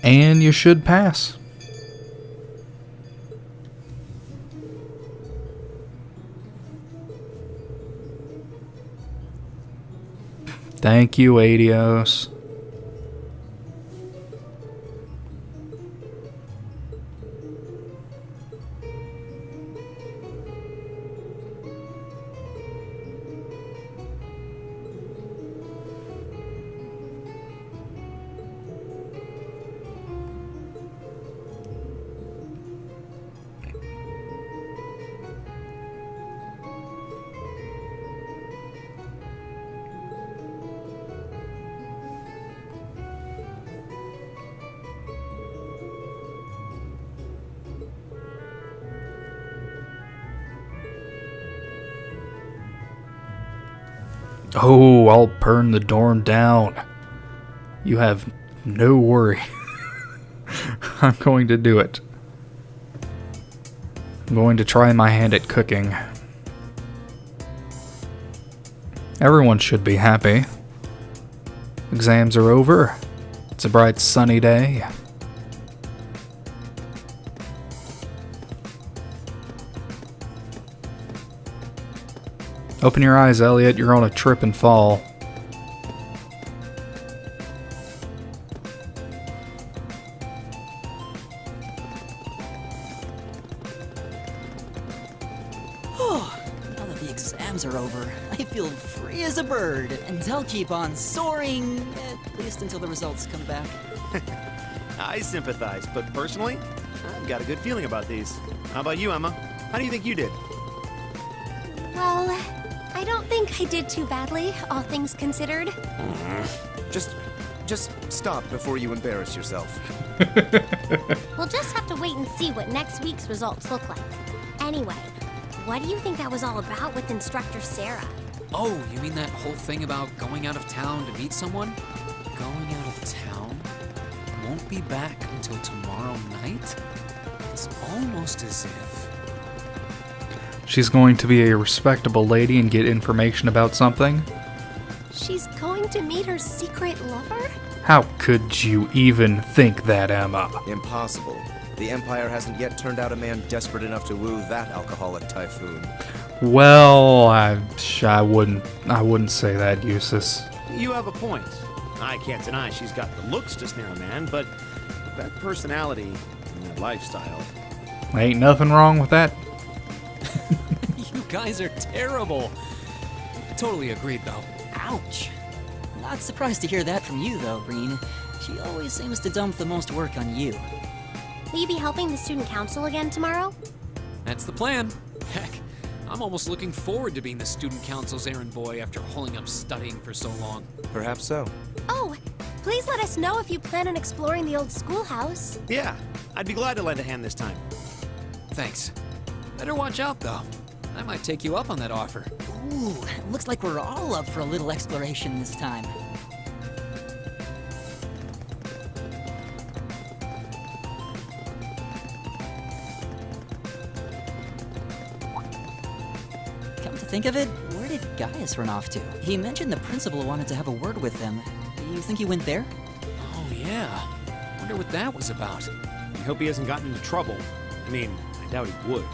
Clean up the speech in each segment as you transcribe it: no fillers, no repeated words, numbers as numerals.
And you should pass. Thank you, Adios. Oh, I'll burn the dorm down. You have no worry. I'm going to do it. I'm going to try my hand at cooking. Everyone should be happy. Exams are over. It's a bright sunny day. Open your eyes, Elliot. You're on a trip and fall. Now that the exams are over, I feel free as a bird, and I'll keep on soaring, at least until the results come back. I sympathize, but personally, I've got a good feeling about these. How about you, Emma? How do you think you did? Well, I don't think I did too badly, all things considered. Just stop before you embarrass yourself. We'll just have to wait and see what next week's results look like. Anyway, what do you think that was all about with Instructor Sarah? Oh, you mean that whole thing about going out of town to meet someone? Going out of town? Won't be back until tomorrow night? It's almost as if... She's going to be a respectable lady and get information about something? She's going to meet her secret lover? How could you even think that, Emma? Impossible. The Empire hasn't yet turned out a man desperate enough to woo that alcoholic typhoon. Well, I wouldn't say that, Eustace. You have a point. I can't deny she's got the looks to snare a man, but that personality and that lifestyle... Ain't nothing wrong with that. You guys are terrible. Totally agreed, though. Ouch. Not surprised to hear that from you, though, Breen. She always seems to dump the most work on you. Will you be helping the student council again tomorrow? That's the plan. Heck, I'm almost looking forward to being the student council's errand boy after holding up studying for so long. Perhaps so. Oh, please let us know if you plan on exploring the old schoolhouse. Yeah, I'd be glad to lend a hand this time. Thanks. Better watch out, though. I might take you up on that offer. Ooh, looks like we're all up for a little exploration this time. Come to think of it, where did Gaius run off to? He mentioned the principal wanted to have a word with them. You think he went there? Oh, yeah. Wonder what that was about. I hope he hasn't gotten into trouble. I mean, I doubt he would.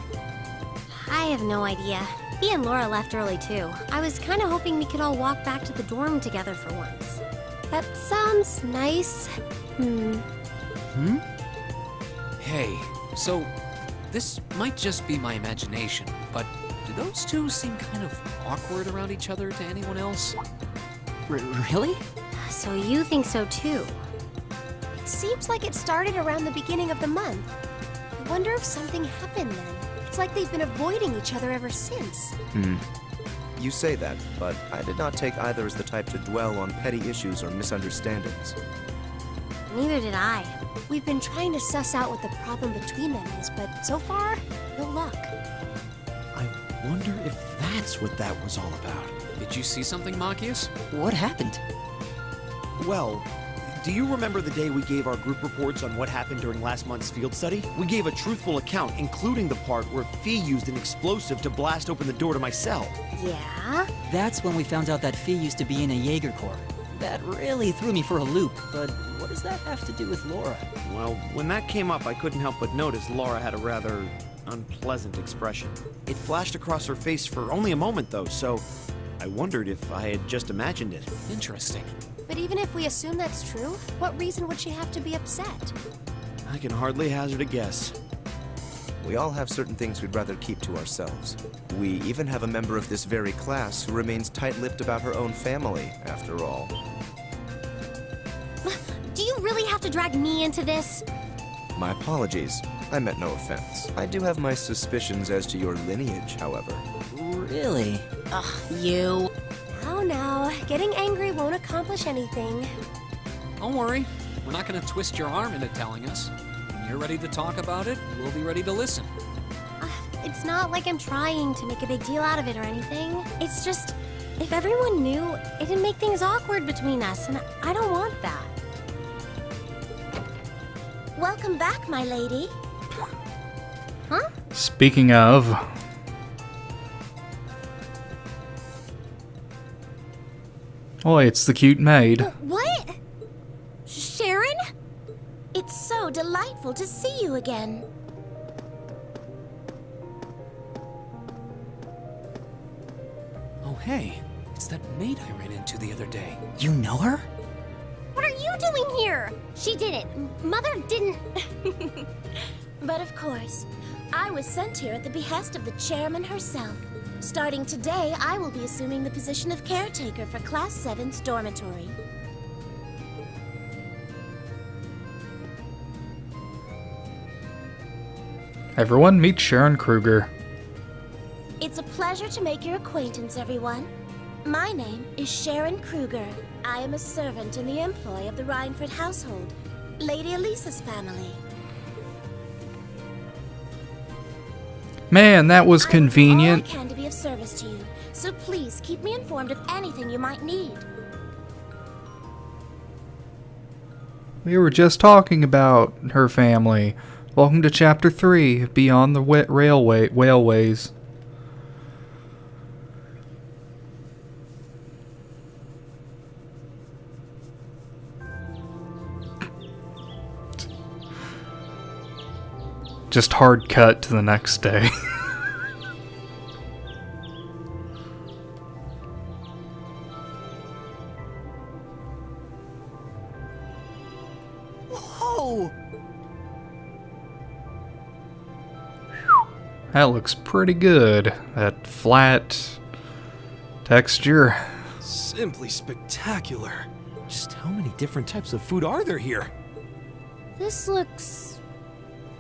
I have no idea. He and Laura left early too. I was kind of hoping we could all walk back to the dorm together for once. That sounds nice. Hey, so this might just be my imagination, but do those two seem kind of awkward around each other to anyone else? Really? So you think so too? It seems like it started around the beginning of the month. I wonder if something happened then. It's like they've been avoiding each other ever since. You say that, but I did not take either as the type to dwell on petty issues or misunderstandings. Neither did I. We've been trying to suss out what the problem between them is, but so far, no luck. I wonder if that's what that was all about. Did you see something, Machias? What happened? Well, do you remember the day we gave our group reports on what happened during last month's field study? We gave a truthful account, including the part where Fee used an explosive to blast open the door to my cell. Yeah? That's when we found out that Fee used to be in a Jaeger Corps. That really threw me for a loop, but what does that have to do with Laura? Well, when that came up, I couldn't help but notice Laura had a rather unpleasant expression. It flashed across her face for only a moment, though, so I wondered if I had just imagined it. Interesting. But even if we assume that's true, what reason would she have to be upset? I can hardly hazard a guess. We all have certain things we'd rather keep to ourselves. We even have a member of this very class who remains tight-lipped about her own family, after all. Do you really have to drag me into this? My apologies. I meant no offense. I do have my suspicions as to your lineage, however. Really? Ugh, you. Now, getting angry won't accomplish anything. Don't worry. We're not going to twist your arm into telling us. When you're ready to talk about it, we'll be ready to listen. It's not like I'm trying to make a big deal out of it or anything. It's just, if everyone knew, it'd make things awkward between us, and I don't want that. Welcome back, my lady. Huh? Speaking of... Oh, it's the cute maid. What? Sharon? It's so delightful to see you again. Oh, hey. It's that maid I ran into the other day. You know her? What are you doing here? She didn't. Mother didn't. But of course, I was sent here at the behest of the chairman herself. Starting today, I will be assuming the position of caretaker for Class 7's dormitory. Everyone meet Sharon Kruger. It's a pleasure to make your acquaintance, everyone. My name is Sharon Kruger. I am a servant in the employ of the Rhineford household, Lady Elisa's family. Man, that was convenient. I can to be of service to you, so please keep me informed of anything you might need. We were just talking about her family. Welcome to Chapter 3, Beyond the Wet Railways. Just hard cut to the next day. Whoa! That looks pretty good. That flat texture. Simply spectacular. Just how many different types of food are there here? This looks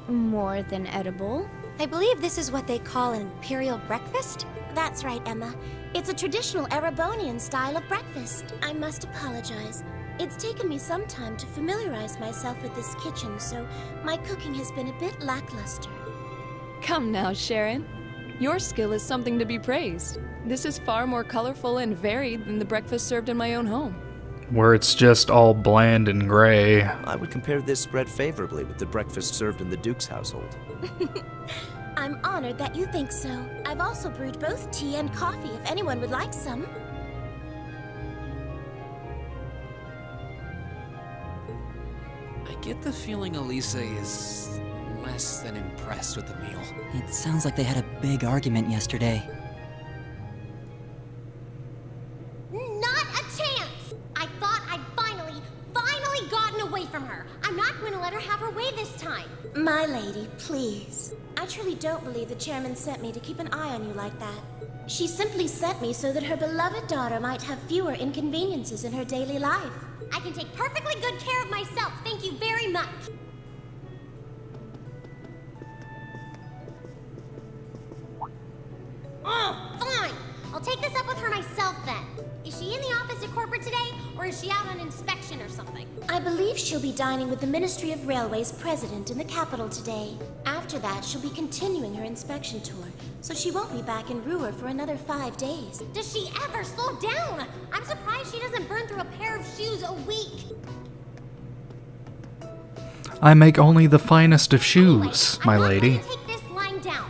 more than edible. I believe this is what they call an imperial breakfast? That's right, Emma. It's a traditional Erebonian style of breakfast. I must apologize. It's taken me some time to familiarize myself with this kitchen, so my cooking has been a bit lackluster. Come now, Sharon. Your skill is something to be praised. This is far more colorful and varied than the breakfast served in my own home. Where it's just all bland and gray. I would compare this spread favorably with the breakfast served in the Duke's household. I'm honored that you think so. I've also brewed both tea and coffee if anyone would like some. I get the feeling Elisa is less than impressed with the meal. It sounds like they had a big argument yesterday. Not a chance! I thought I'd finally gotten away from her. I'm not going to let her have her way this time. My lady, please. I truly don't believe the chairman sent me to keep an eye on you like that. She simply sent me so that her beloved daughter might have fewer inconveniences in her daily life. I can take perfectly good care of myself, thank you very much. Oh, fine. I'll take this up with her myself then. Is she in the office at corporate today, or is she out on inspection or something? I believe she'll be dining with the Ministry of Railways president in the capital today. After that, she'll be continuing her inspection tour, so she won't be back in Ruhr for another 5 days. Does she ever slow down? I'm surprised she doesn't burn through a pair of shoes a week. I make only the finest of shoes, Anyway, my I'm not lady. going to take this lying down.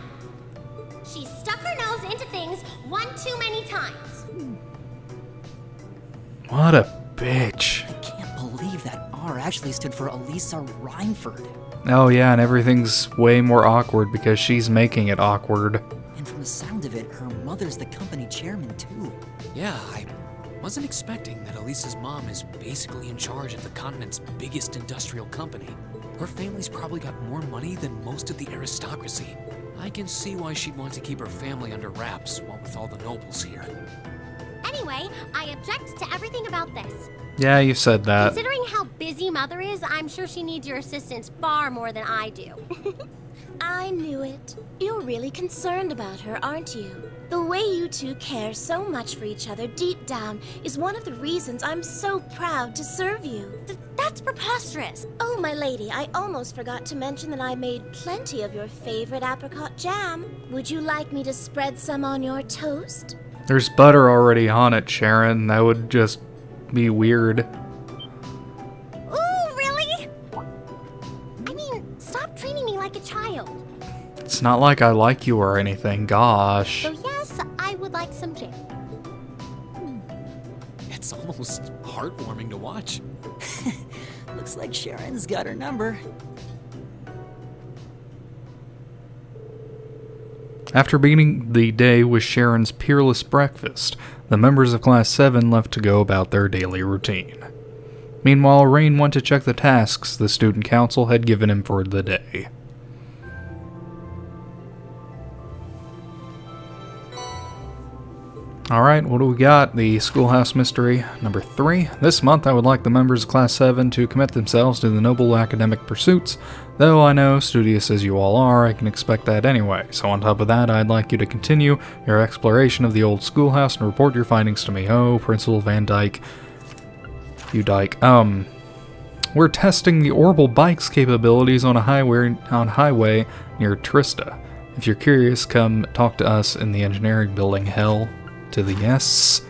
She's stuck her nose into things one too many times. What a bitch. I can't believe that R R actually stood for Elisa Rhineford. Oh yeah, and everything's way more awkward because she's making it awkward. And from the sound of it, her mother's the company chairman, too. Yeah, I wasn't expecting that Elisa's mom is basically in charge of the continent's biggest industrial company. Her family's probably got more money than most of the aristocracy. I can see why she'd want to keep her family under wraps, what with all the nobles here. Anyway, I object to everything about this. Yeah, you said that. Considering how busy Mother is, I'm sure she needs your assistance far more than I do. I knew it. You're really concerned about her, aren't you? The way you two care so much for each other deep down is one of the reasons I'm so proud to serve you. That's preposterous. Oh, my lady, I almost forgot to mention that I made plenty of your favorite apricot jam. Would you like me to spread some on your toast? There's butter already on it, Sharon. That would just be weird. Ooh, really? I mean, stop treating me like a child. It's not like I like you or anything, gosh. So yes, I would like some jam. It's almost heartwarming to watch. Looks like Sharon's got her number. After beginning the day with Sharon's peerless breakfast, the members of Class 7 left to go about their daily routine. Meanwhile, Rain went to check the tasks the student council had given him for the day. Alright, what do we got? The Schoolhouse Mystery number 3. This month I would like the members of Class 7 to commit themselves to the noble academic pursuits. Though I know, studious as you all are, I can expect that anyway. So on top of that, I'd like you to continue your exploration of the old schoolhouse and report your findings to me. Oh, Principal Van Dyke. You Dyke. We're testing the Orbital Bike's capabilities on a highway near Trista. If you're curious, come talk to us in the engineering building. Hell to the yes.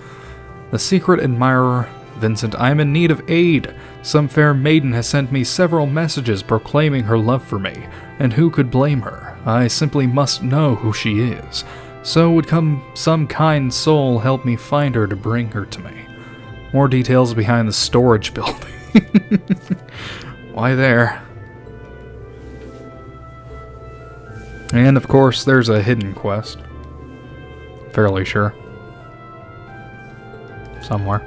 The secret admirer, Vincent, I am in need of aid. Some fair maiden has sent me several messages proclaiming her love for me, and who could blame her? I simply must know who she is. So would some kind soul help me find her to bring her to me. More details behind the storage building. Why there? And of course, there's a hidden quest. Fairly sure. Somewhere.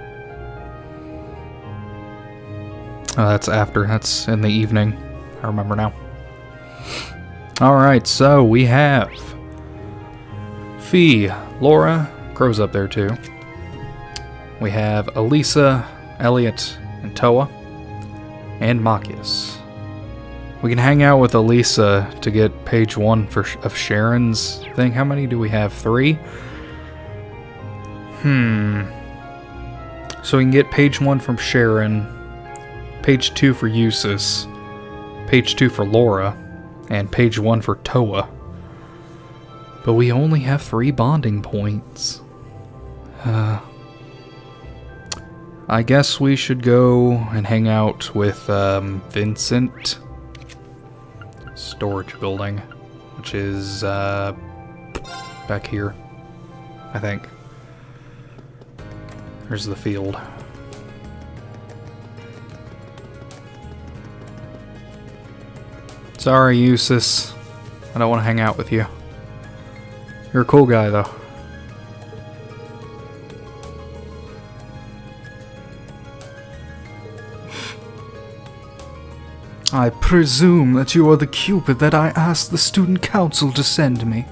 Oh, that's after. That's in the evening. I remember now. Alright, so we have Fee, Laura, Crow's up there too. We have Elisa, Elliot, and Toa, and Machias. We can hang out with Elisa to get page 1 of Sharon's thing. How many do we have? 3? So we can get page 1 from Sharon, page 2 for Eustace, page 2 for Laura, and page 1 for Toa. But we only have 3 bonding points. I guess we should go and hang out with Vincent. Storage building, which is back here, I think. Here's the field. Sorry, Eustace. I don't want to hang out with you. You're a cool guy, though. I presume that you are the Cupid that I asked the student council to send me.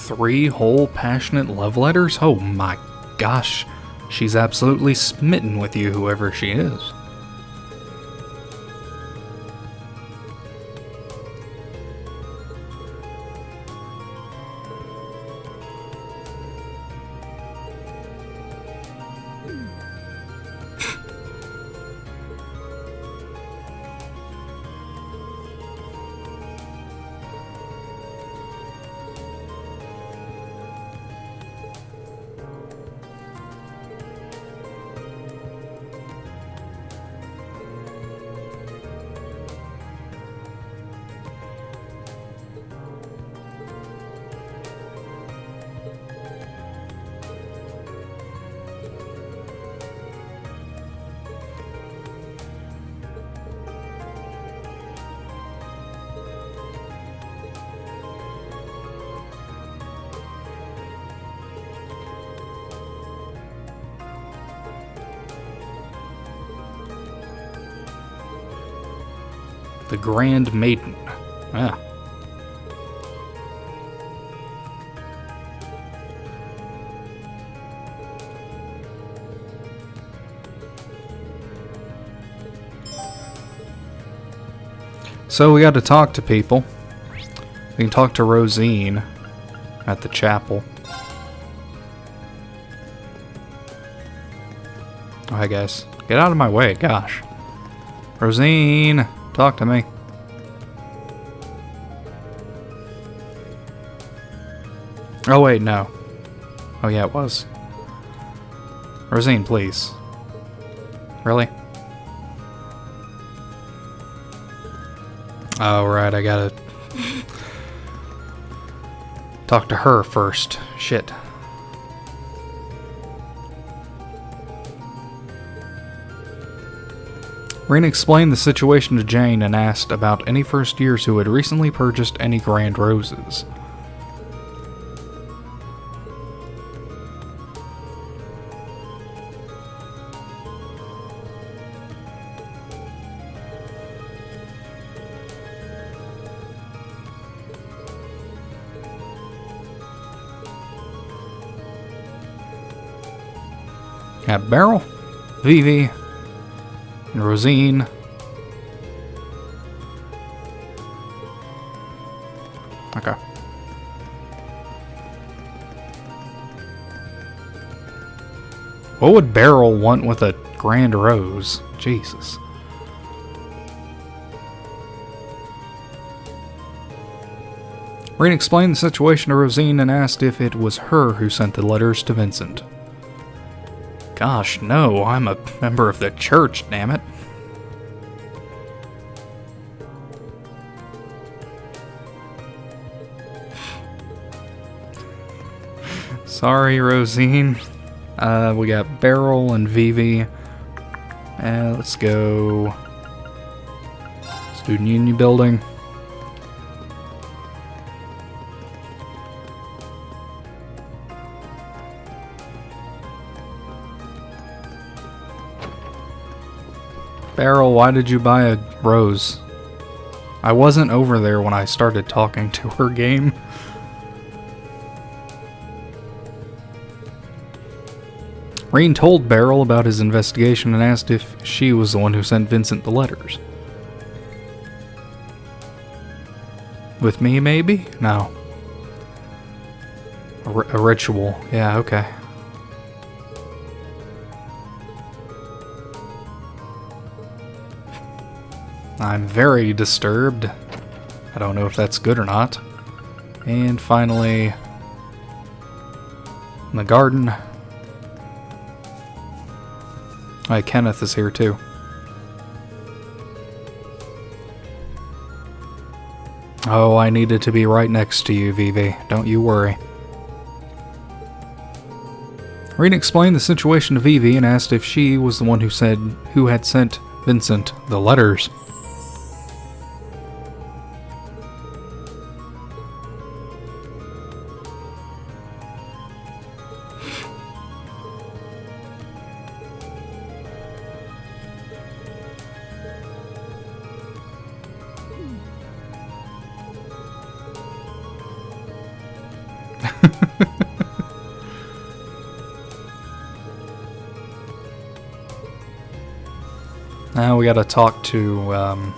Three whole passionate love letters? Oh my gosh. She's absolutely smitten with you, whoever she is. The Grand Maiden. Ah. So we got to talk to people. We can talk to Rosine at the chapel. Oh, hi guys. Get out of my way, gosh. Rosine, talk to me. Oh wait, no. Oh yeah, it was. Rosine, please. Really? Oh, right, I gotta talk to her first. Shit. Rena explained the situation to Jane and asked about any first years who had recently purchased any grand roses. Got Beryl, Vivi, and Rosine. Okay. What would Beryl want with a grand rose? Jesus. Rena explained the situation to Rosine and asked if it was her who sent the letters to Vincent. Gosh, no, I'm a member of the church, damn it. Sorry, Rosine. We got Beryl and Vivi. Let's go. Student Union Building. Beryl, why did you buy a rose? I wasn't over there when I started talking to her game. Rain told Beryl about his investigation and asked if she was the one who sent Vincent the letters. With me, maybe? No. A ritual. Yeah, okay. I'm very disturbed. I don't know if that's good or not. And finally, in the garden. Hi, Kenneth is here too. Oh, I needed to be right next to you, Vivi. Don't you worry. Rena explained the situation to Vivi and asked if she was the one who had sent Vincent the letters. Now we gotta talk to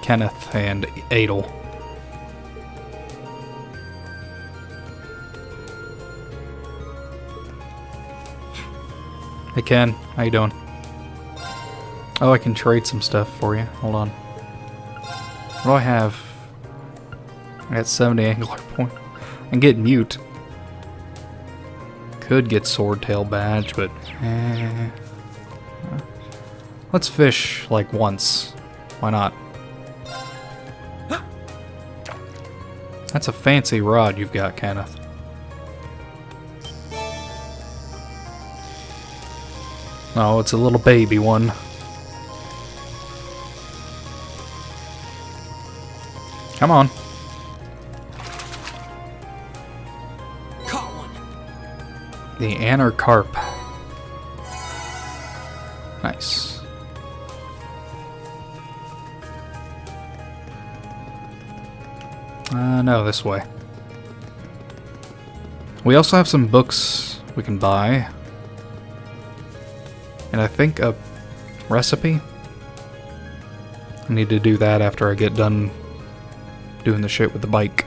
Kenneth and Adel. Hey Ken, how you doing? Oh, I can trade some stuff for you. Hold on. What do I have? I got 70 angler points. I can get mute. Could get swordtail badge, but let's fish like once. Why not? That's a fancy rod you've got, Kenneth. Oh, it's a little baby one. Come on. Caught one. The Anarcarp. Nice. No, this way. We also have some books we can buy. And I think a recipe? I need to do that after I get done doing the shit with the bike.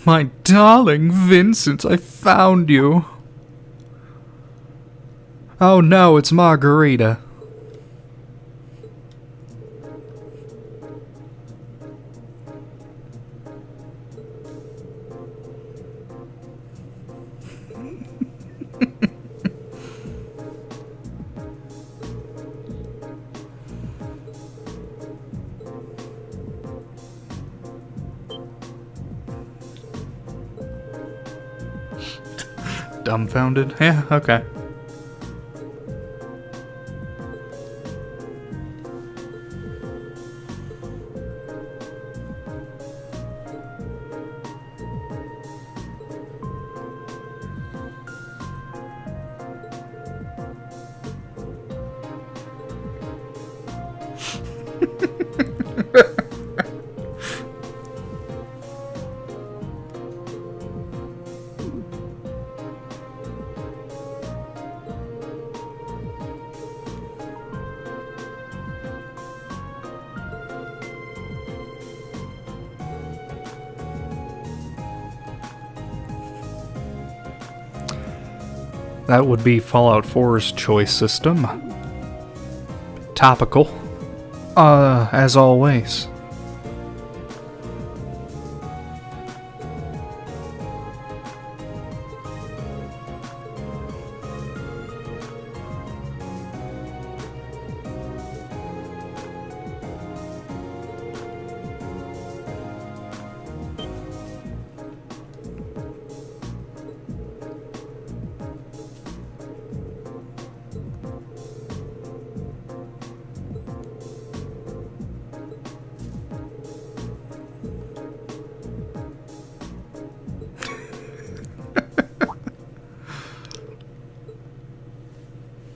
My darling Vincent, I found you. Oh no, it's Margarita. Dumbfounded? Yeah, okay. That would be Fallout 4's choice system. Topical. As always.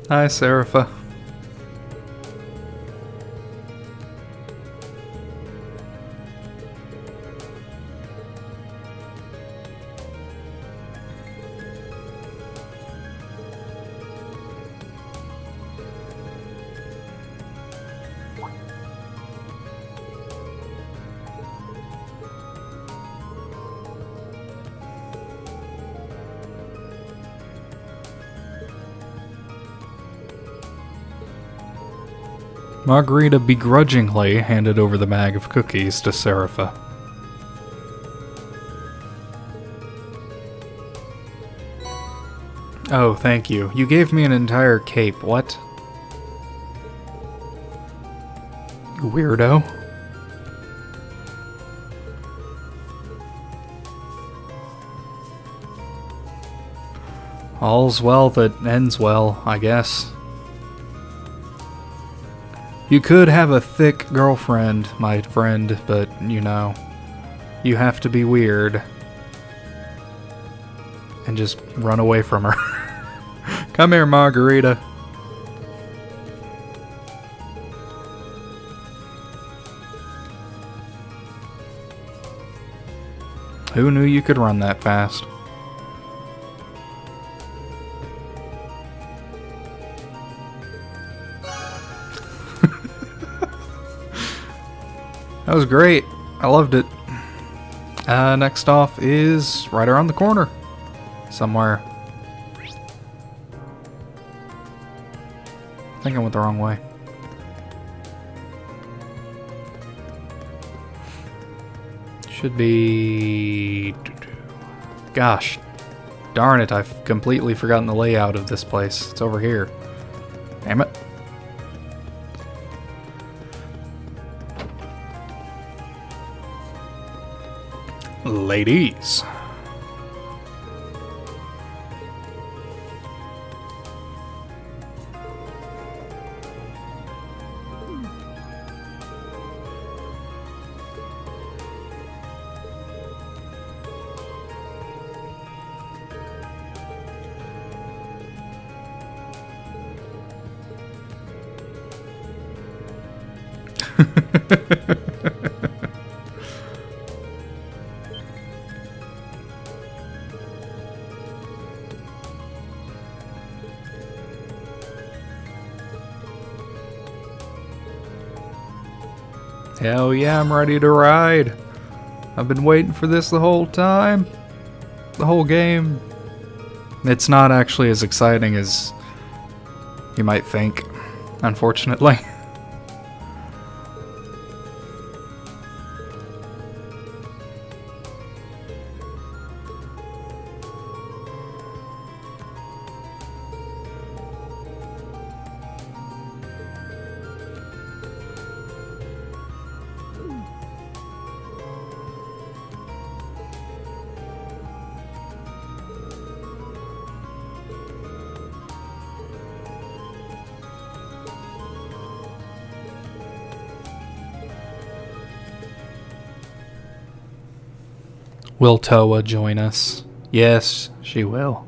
Hi, Serapha. Margarita begrudgingly handed over the bag of cookies to Serapha. Oh, thank you. You gave me an entire cape. What? You weirdo. All's well that ends well, I guess. You could have a thick girlfriend, my friend, but, you know, you have to be weird. And just run away from her. Come here, Margarita. Who knew you could run that fast? That was great. I loved it. Next off is right around the corner. Somewhere. I think I went the wrong way. Should be... Gosh. Darn it, I've completely forgotten the layout of this place. It's over here. Damn it. ladies. Hell yeah, I'm ready to ride. I've been waiting for this the whole time. The whole game. It's not actually as exciting as you might think, unfortunately. Will Toa join us? Yes, she will.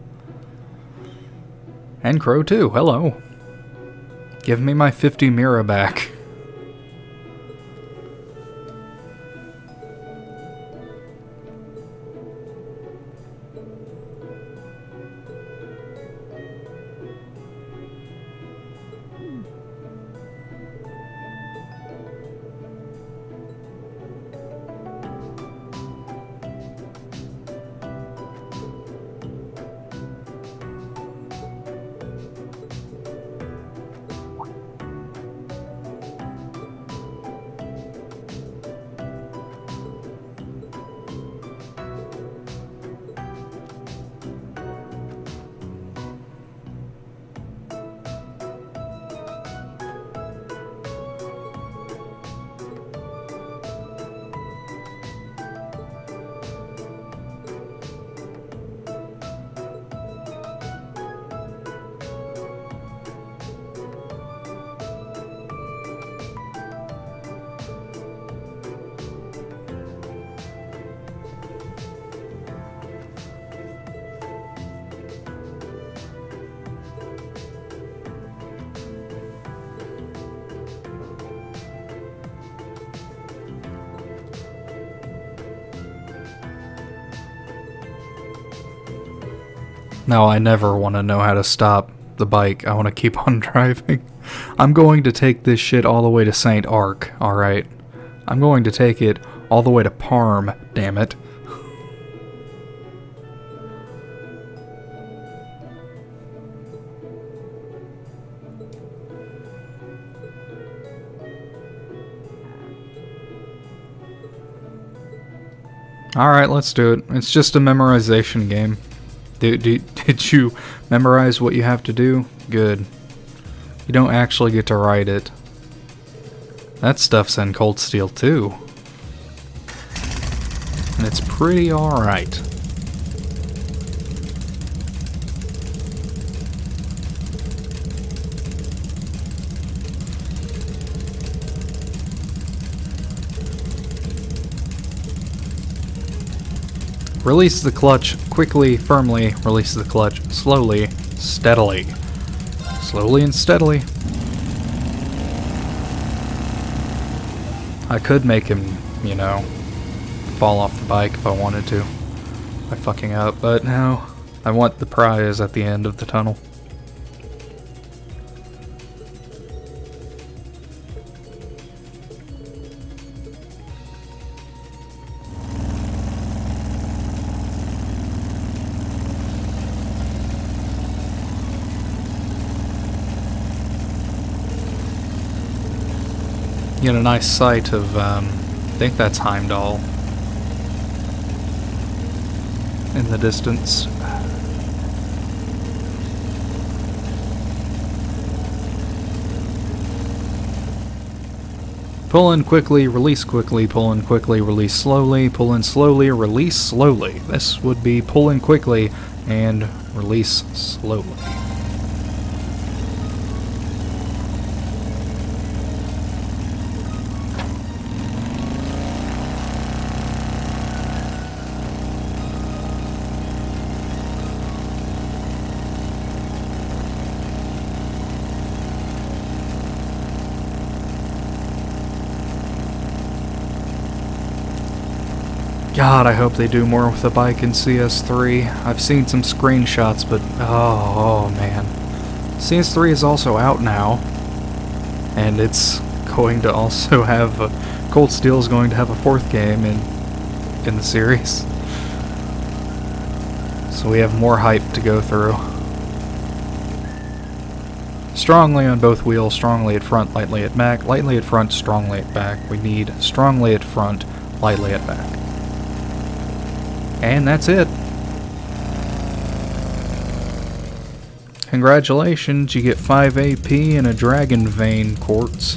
And Crow too, hello. Give me my 50 Mira back. No, I never want to know how to stop the bike. I want to keep on driving. I'm going to take this shit all the way to St. Arc, alright? I'm going to take it all the way to Parm, damn it. Alright, let's do it. It's just a memorization game. Did you memorize what you have to do? Good. You don't actually get to ride it. That stuff's in Cold Steel too. And it's pretty alright. Release the clutch quickly, firmly. Release the clutch slowly, steadily. Slowly and steadily. I could make him, you know, fall off the bike if I wanted to by fucking up, but no. I want the prize at the end of the tunnel. Get a nice sight of, I think that's Heimdall in the distance. Pull in quickly, release quickly, pull in quickly, release slowly, pull in slowly, release slowly. This would be pull in quickly and release slowly. God, I hope they do more with the bike in CS3. I've seen some screenshots, but oh man. CS3 is also out now, and it's going to also have Cold Steel is going to have a 4th game in the series. So we have more hype to go through. Strongly on both wheels, strongly at front, lightly at back, lightly at front, strongly at back. We need strongly at front, lightly at back. And that's it. Congratulations, you get 5 AP and a Dragon Vein Quartz.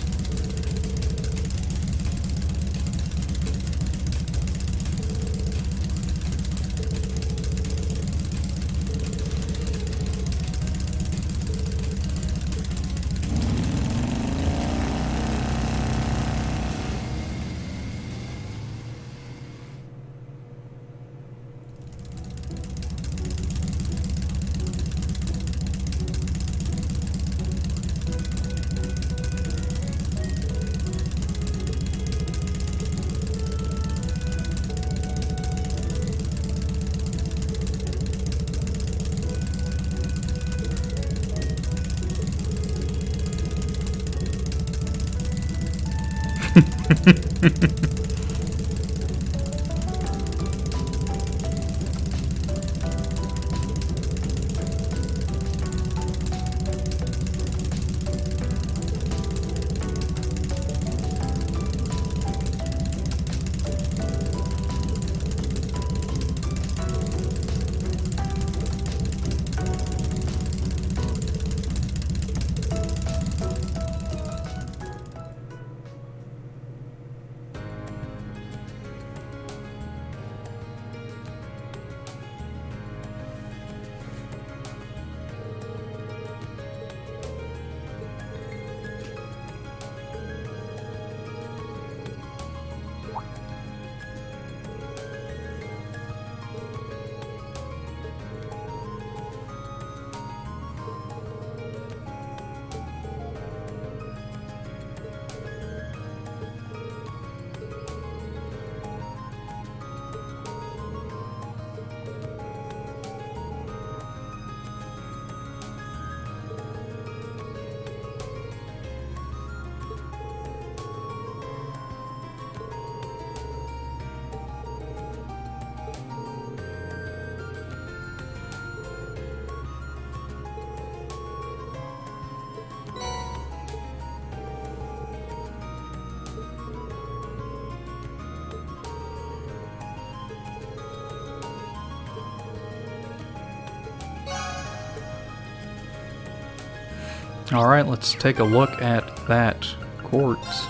Alright, let's take a look at that quartz.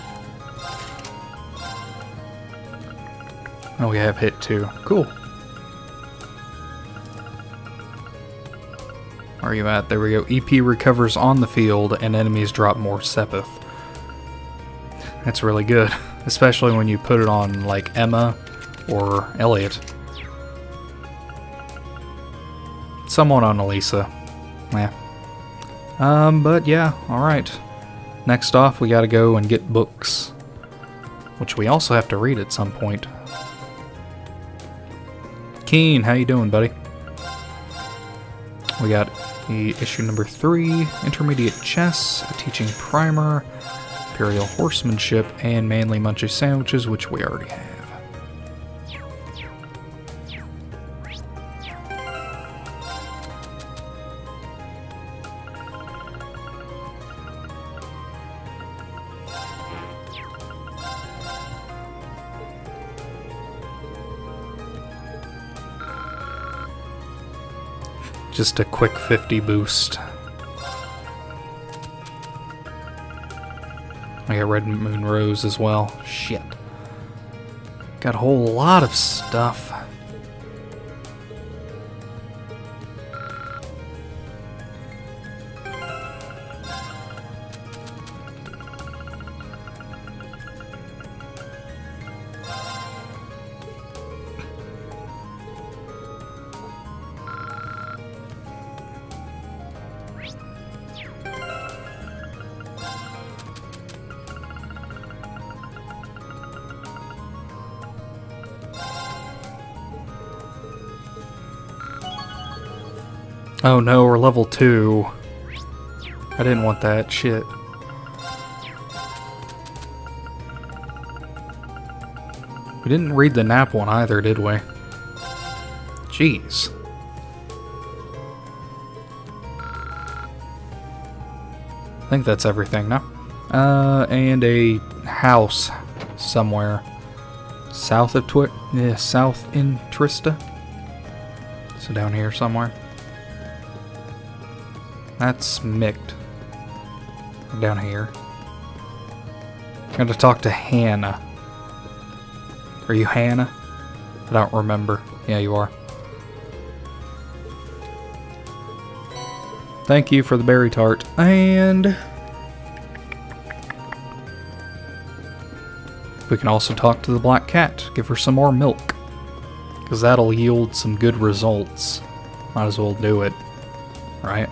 Oh, we have hit 2. Cool. Where are you at? There we go. EP recovers on the field and enemies drop more Sepith. That's really good. Especially when you put it on like Emma or Elliot. Somewhat on Elisa. Yeah. But yeah, alright. Next off, we gotta go and get books. Which we also have to read at some point. Keen, how you doing, buddy? We got the issue number 3, Intermediate Chess, a teaching primer, Imperial Horsemanship, and Manly Munchy Sandwiches, which we already have. Just a quick 50 boost. I got Red Moon Rose as well. Shit. Got a whole lot of stuff. Oh no, we're level 2. I didn't want that. Shit. We didn't read the nap one either, did we? Jeez. I think that's everything now. And a house somewhere. South of south in Trista. So down here somewhere. That's Mict. Down here. I gotta talk to Hannah. Are you Hannah? I don't remember. Yeah, you are. Thank you for the berry tart. And we can also talk to the black cat. Give her some more milk. Because that'll yield some good results. Might as well do it. Right?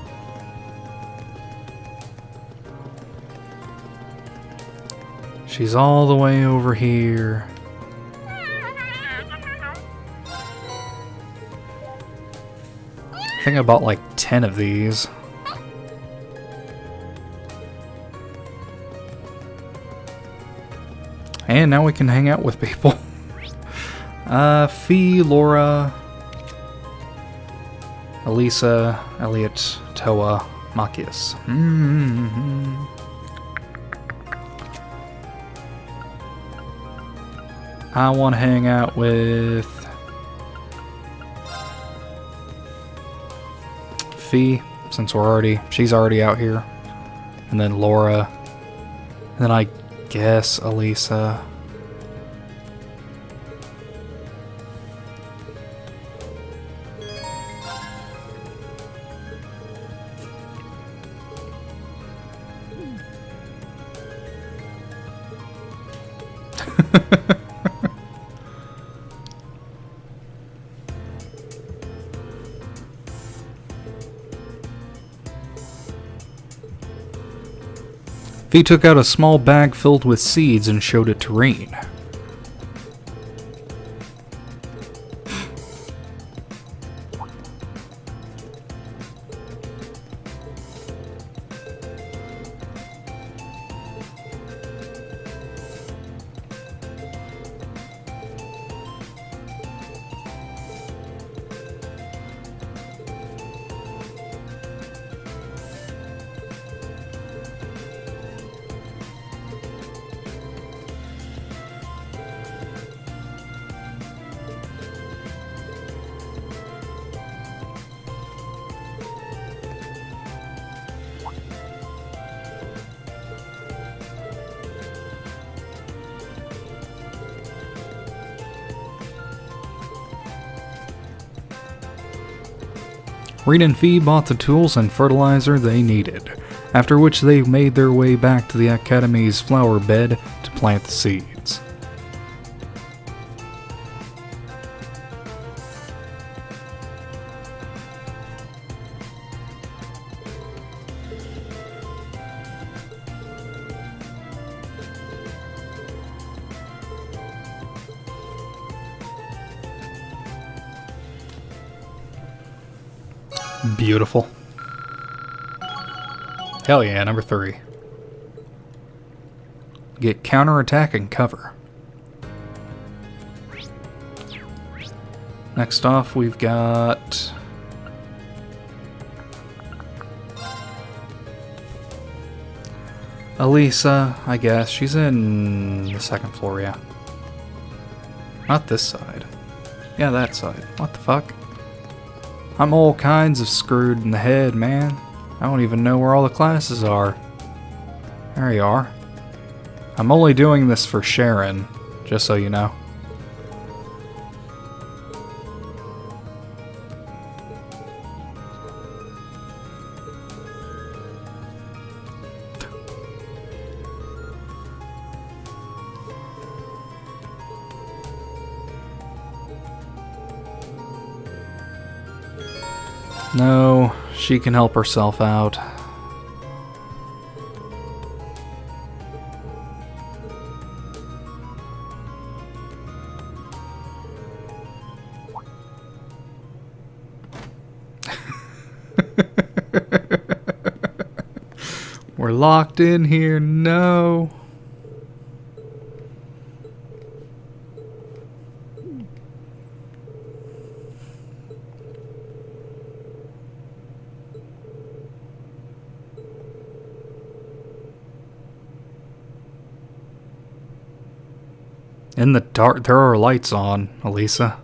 She's all the way over here. I think I bought like 10 of these. And now we can hang out with people. Fee, Laura, Elisa, Elliot, Toa, Machias. I want to hang out with Fee, since she's already out here. And then Laura. And then I guess Elisa. Fee took out a small bag filled with seeds and showed it to Reen. Reen and Fee bought the tools and fertilizer they needed, after which they made their way back to the Academy's flower bed to plant the seeds. Beautiful. Hell yeah, number 3. Get counterattack and cover. Next off, we've got Elisa, I guess. She's in the second floor, yeah. Not this side. Yeah, that side. What the fuck? I'm all kinds of screwed in the head, man. I don't even know where all the classes are. There you are. I'm only doing this for Sharon, just so you know. No, she can help herself out. We're locked in here, no. In the dark, there are lights on, Elisa.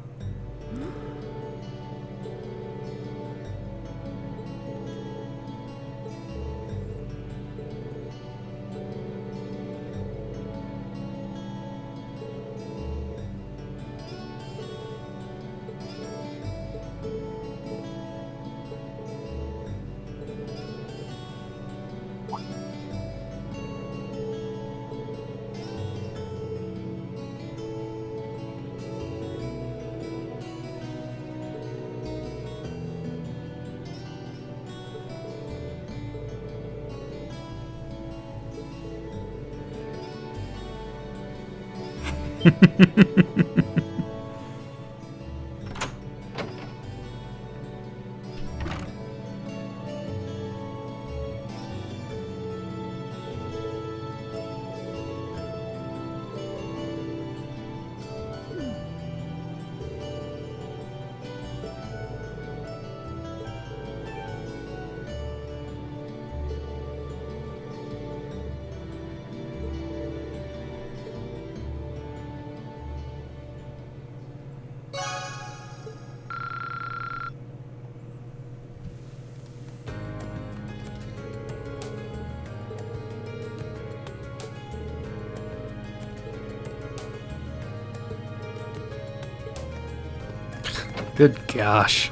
Good gosh.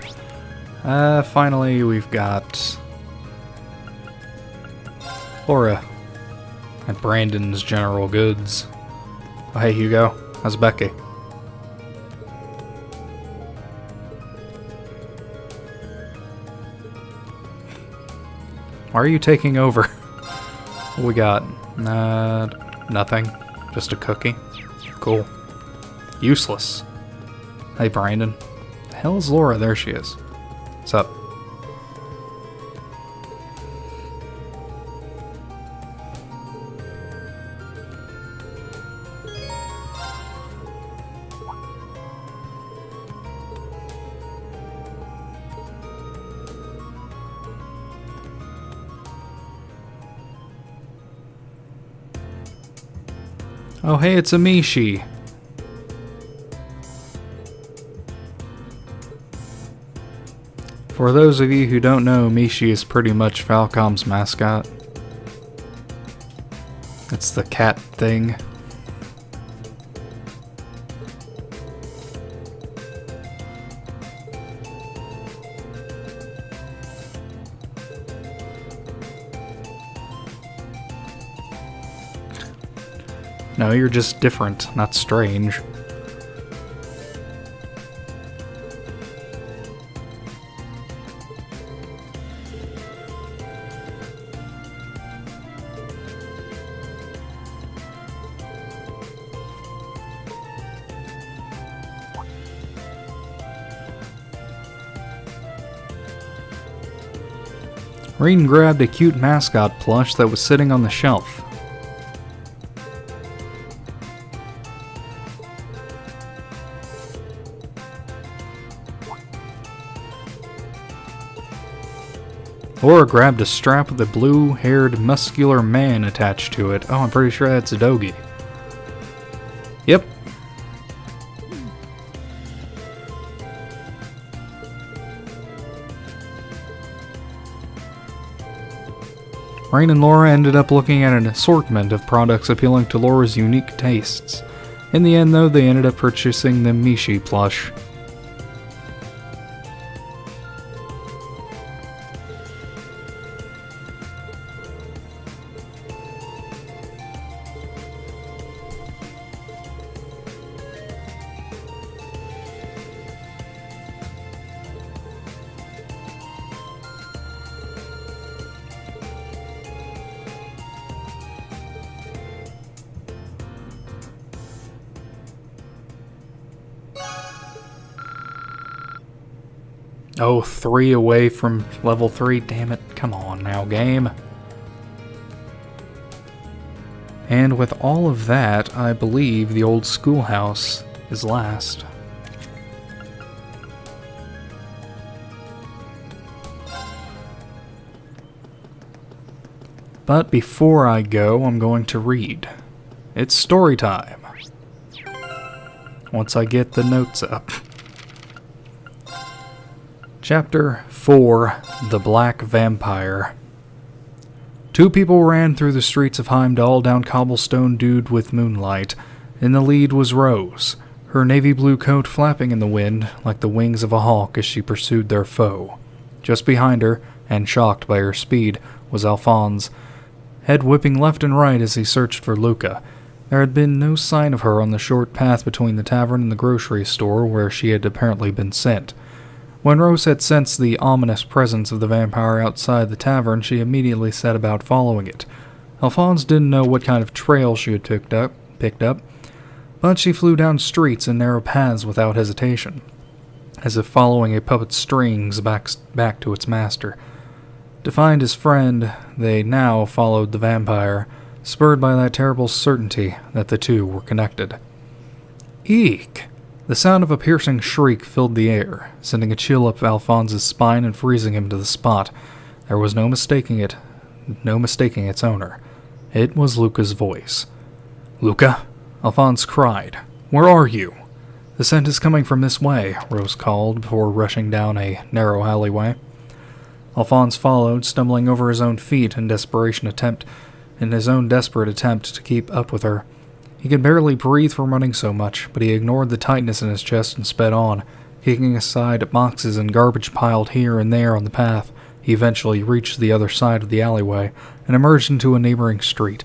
Finally we've got Laura at Brandon's General Goods. Oh, hey Hugo, how's Becky? Why are you taking over? What we got? Nothing. Just a cookie. Cool. Useless. Hey Brandon. The hell is Laura? There she is. What's up? Oh hey, it's a Mishi. For those of you who don't know, Mishi is pretty much Falcom's mascot. It's the cat thing. No, you're just different, not strange. Reen grabbed a cute mascot plush that was sitting on the shelf. Laura grabbed a strap with a blue-haired, muscular man attached to it. Oh, I'm pretty sure that's a Dogi. Yep. Rain and Laura ended up looking at an assortment of products appealing to Laura's unique tastes. In the end, though, they ended up purchasing the Mishi plush. Oh, 3 away from level 3. Damn it. Come on now, game. And with all of that, I believe the old schoolhouse is last. But before I go, I'm going to read. It's story time. Once I get the notes up. Chapter 4, The Black Vampire. 2 people ran through the streets of Heimdall down cobblestone dewed with moonlight. In the lead was Rose, her navy blue coat flapping in the wind like the wings of a hawk as she pursued their foe. Just behind her, and shocked by her speed, was Alphonse, head whipping left and right as he searched for Luca. There had been no sign of her on the short path between the tavern and the grocery store where she had apparently been sent. When Rose had sensed the ominous presence of the vampire outside the tavern, she immediately set about following it. Alphonse didn't know what kind of trail she had picked up, but she flew down streets and narrow paths without hesitation, as if following a puppet's strings back to its master. To find his friend, they now followed the vampire, spurred by that terrible certainty that the two were connected. Eek! The sound of a piercing shriek filled the air, sending a chill up Alphonse's spine and freezing him to the spot. There was no mistaking its owner. It was Luca's voice. "Luca?" Alphonse cried. "Where are you?" "The scent is coming from this way," Rose called before rushing down a narrow alleyway. Alphonse followed, stumbling over his own feet in his own desperate attempt to keep up with her. He could barely breathe from running so much, but he ignored the tightness in his chest and sped on, kicking aside boxes and garbage piled here and there on the path. He eventually reached the other side of the alleyway and emerged into a neighboring street.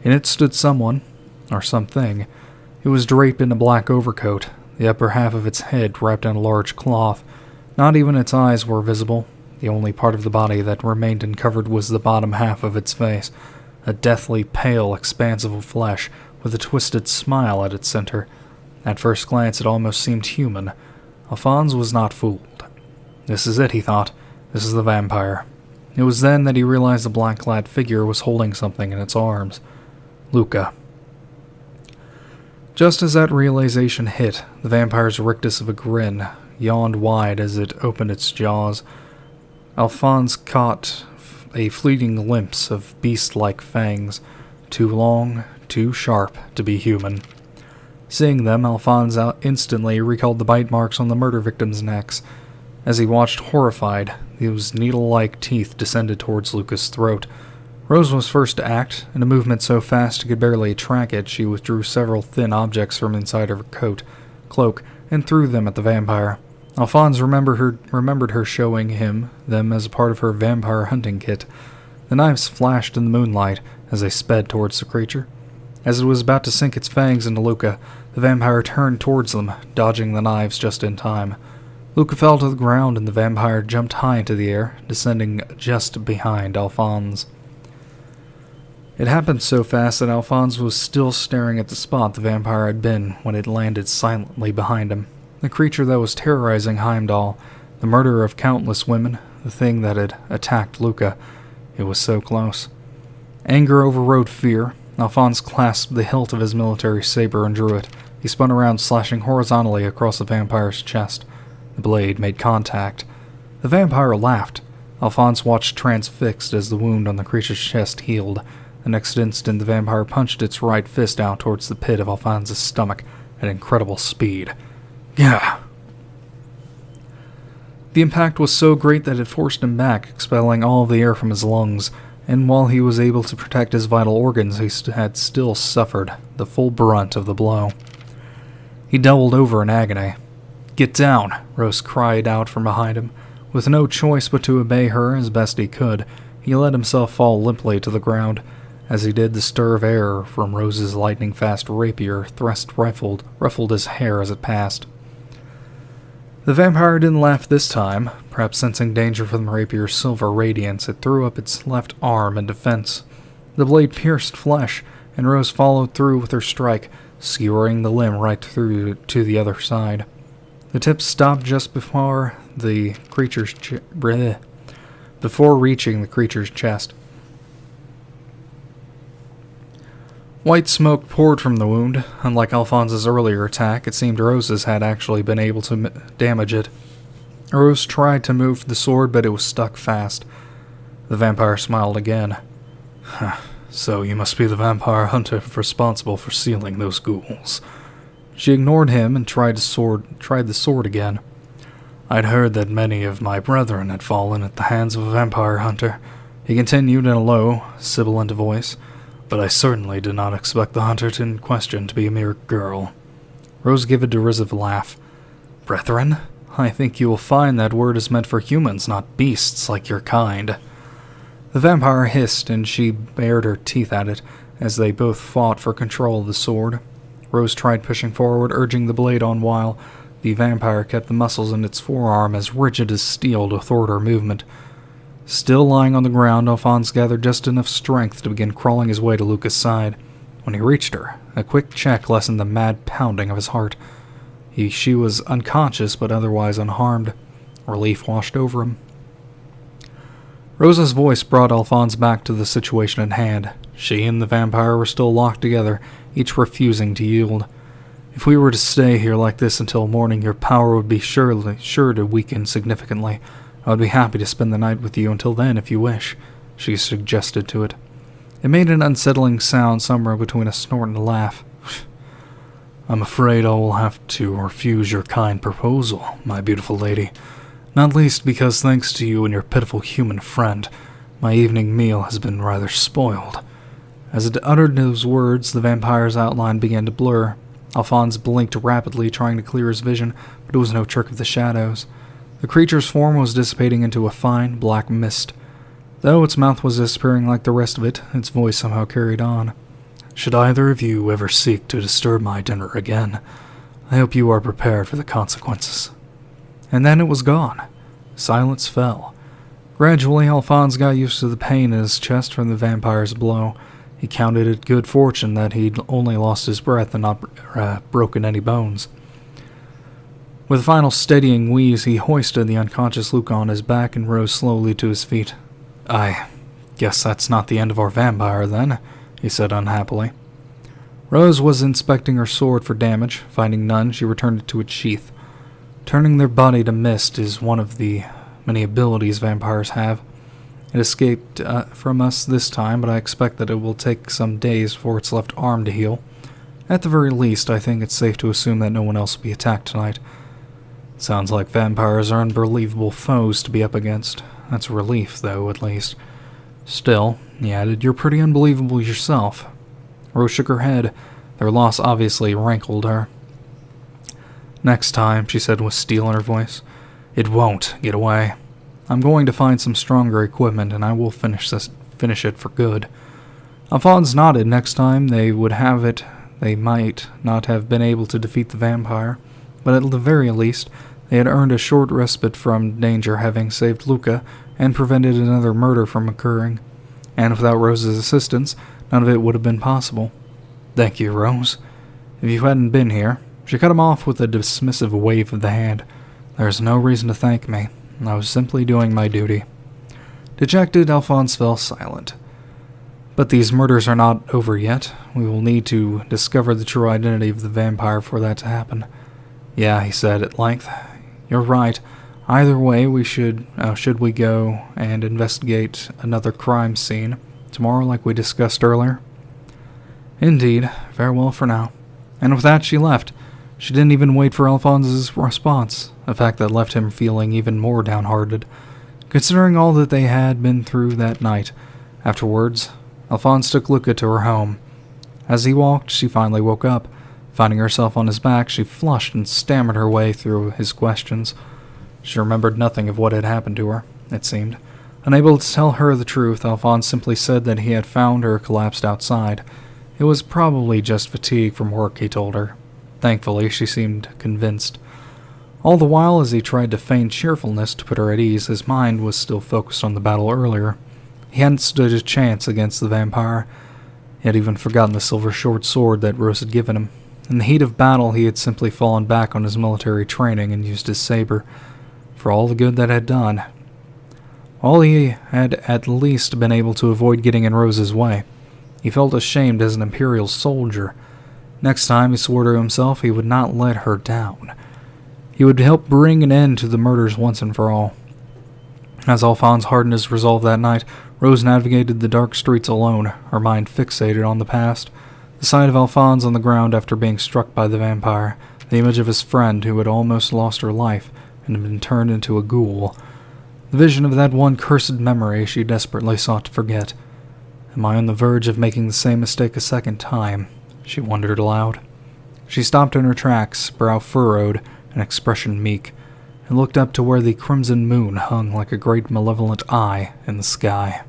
In it stood someone, or something. It was draped in a black overcoat, the upper half of its head wrapped in a large cloth. Not even its eyes were visible. The only part of the body that remained uncovered was the bottom half of its face, a deathly pale expanse of flesh, with a twisted smile at its center. At first glance, it almost seemed human. Alphonse was not fooled. This is it, he thought. This is the vampire. It was then that he realized the black-clad figure was holding something in its arms. Luca. Just as that realization hit, the vampire's rictus of a grin yawned wide as it opened its jaws. Alphonse caught a fleeting glimpse of beast-like fangs, too long, too sharp to be human. Seeing them, Alphonse instantly recalled the bite marks on the murder victims' necks. As he watched horrified, those needle-like teeth descended towards Luca's throat. Rose was first to act. In a movement so fast he could barely track it, she withdrew several thin objects from inside her cloak, and threw them at the vampire. Alphonse remembered her showing him them as a part of her vampire hunting kit. The knives flashed in the moonlight as they sped towards the creature. As it was about to sink its fangs into Luca, the vampire turned towards them, dodging the knives just in time. Luca fell to the ground and the vampire jumped high into the air, descending just behind Alphonse. It happened so fast that Alphonse was still staring at the spot the vampire had been when it landed silently behind him. The creature that was terrorizing Heimdall, the murderer of countless women, the thing that had attacked Luca. It was so close. Anger overrode fear. Alphonse clasped the hilt of his military saber and drew it. He spun around, slashing horizontally across the vampire's chest. The blade made contact. The vampire laughed. Alphonse watched transfixed as the wound on the creature's chest healed. The next instant, the vampire punched its right fist out towards the pit of Alphonse's stomach at incredible speed. Gah! The impact was so great that it forced him back, expelling all of the air from his lungs. and while he was able to protect his vital organs, he had still suffered the full brunt of the blow. He doubled over in agony. "Get down!" Rose cried out from behind him. With no choice but to obey her as best he could, he let himself fall limply to the ground. As he did, the stir of air from Rose's lightning-fast rapier ruffled his hair as it passed. The vampire didn't laugh this time. Perhaps sensing danger from the rapier's silver radiance, it threw up its left arm in defense. The blade pierced flesh, and Rose followed through with her strike, skewering the limb right through to the other side. The tip stopped just before the creature's before reaching the creature's chest. White smoke poured from the wound. Unlike Alphonse's earlier attack, it seemed Rose's had actually been able to damage it. Rose tried to move the sword, but it was stuck fast. The vampire smiled again. "So you must be the vampire hunter responsible for sealing those ghouls." She ignored him and tried the sword again. "I'd heard that many of my brethren had fallen at the hands of a vampire hunter," he continued in a low, sibilant voice. "But I certainly did not expect the hunter in question to be a mere girl." Rose gave a derisive laugh. "Brethren? I think you will find that word is meant for humans, not beasts like your kind." The vampire hissed, and she bared her teeth at it, as they both fought for control of the sword. Rose tried pushing forward, urging the blade on, while the vampire kept the muscles in its forearm as rigid as steel to thwart her movement. Still lying on the ground, Alphonse gathered just enough strength to begin crawling his way to Luca's side. When he reached her, a quick check lessened the mad pounding of his heart. She was unconscious, but otherwise unharmed. Relief washed over him. Rosa's voice brought Alphonse back to the situation at hand. She and the vampire were still locked together, each refusing to yield. "If we were to stay here like this until morning, your power would be sure to weaken significantly. I would be happy to spend the night with you until then, if you wish," she suggested to it. It made an unsettling sound somewhere between a snort and a laugh. "I'm afraid I will have to refuse your kind proposal, my beautiful lady. Not least because, thanks to you and your pitiful human friend, my evening meal has been rather spoiled." As it uttered those words, the vampire's outline began to blur. Alphonse blinked rapidly, trying to clear his vision, but it was no trick of the shadows. The creature's form was dissipating into a fine, black mist. Though its mouth was disappearing like the rest of it, its voice somehow carried on. "Should either of you ever seek to disturb my dinner again, I hope you are prepared for the consequences." And then it was gone. Silence fell. Gradually, Alphonse got used to the pain in his chest from the vampire's blow. He counted it good fortune that he'd only lost his breath and not broken any bones. With a final steadying wheeze, he hoisted the unconscious Luca on his back and rose slowly to his feet. "I guess that's not the end of our vampire, then," he said unhappily. Rose was inspecting her sword for damage. Finding none, she returned it to its sheath. Turning their body to mist is one of the many abilities vampires have. It escaped from us this time, but I expect that it will take some days for its left arm to heal. At the very least, I think it's safe to assume that no one else will be attacked tonight. Sounds like vampires are unbelievable foes to be up against. That's a relief, though, at least. Still, he added, you're pretty unbelievable yourself. Rose shook her head. Their loss obviously rankled her. Next time, she said with steel in her voice, it won't get away. I'm going to find some stronger equipment, and I will finish it for good. Alphonse nodded. Next time they would have it, they might not have been able to defeat the vampire, but at the very least, they had earned a short respite from danger, having saved Luca and prevented another murder from occurring. And without Rose's assistance, none of it would have been possible. Thank you, Rose. If you hadn't been here... She cut him off with a dismissive wave of the hand. There's no reason to thank me. I was simply doing my duty. Dejected, Alphonse fell silent. But these murders are not over yet. We will need to discover the true identity of the vampire for that to happen. Yeah, he said at length. You're right. Either way, we should we go and investigate another crime scene tomorrow like we discussed earlier? Indeed. Farewell for now. And with that, she left. She didn't even wait for Alphonse's response, a fact that left him feeling even more downhearted. Considering all that they had been through that night, Afterwards, Alphonse took Luca to her home. As he walked, she finally woke up. Finding herself on his back, she flushed and stammered her way through his questions. She remembered nothing of what had happened to her, it seemed. Unable to tell her the truth, Alphonse simply said that he had found her collapsed outside. It was probably just fatigue from work, he told her. Thankfully, she seemed convinced. All the while, as he tried to feign cheerfulness to put her at ease, his mind was still focused on the battle earlier. He hadn't stood a chance against the vampire. He had even forgotten the silver short sword that Rose had given him. In the heat of battle, he had simply fallen back on his military training and used his saber, for all the good that had done. While he had at least been able to avoid getting in Rose's way, he felt ashamed as an Imperial soldier. Next time, he swore to himself he would not let her down. He would help bring an end to the murders once and for all. As Alphonse hardened his resolve that night, Rose navigated the dark streets alone, her mind fixated on the past. The sight of Alphonse on the ground after being struck by the vampire, the image of his friend who had almost lost her life and had been turned into a ghoul. The vision of that one cursed memory she desperately sought to forget. Am I on the verge of making the same mistake a second time? She wondered aloud. She stopped in her tracks, brow furrowed, an expression meek, and looked up to where the crimson moon hung like a great malevolent eye in the sky.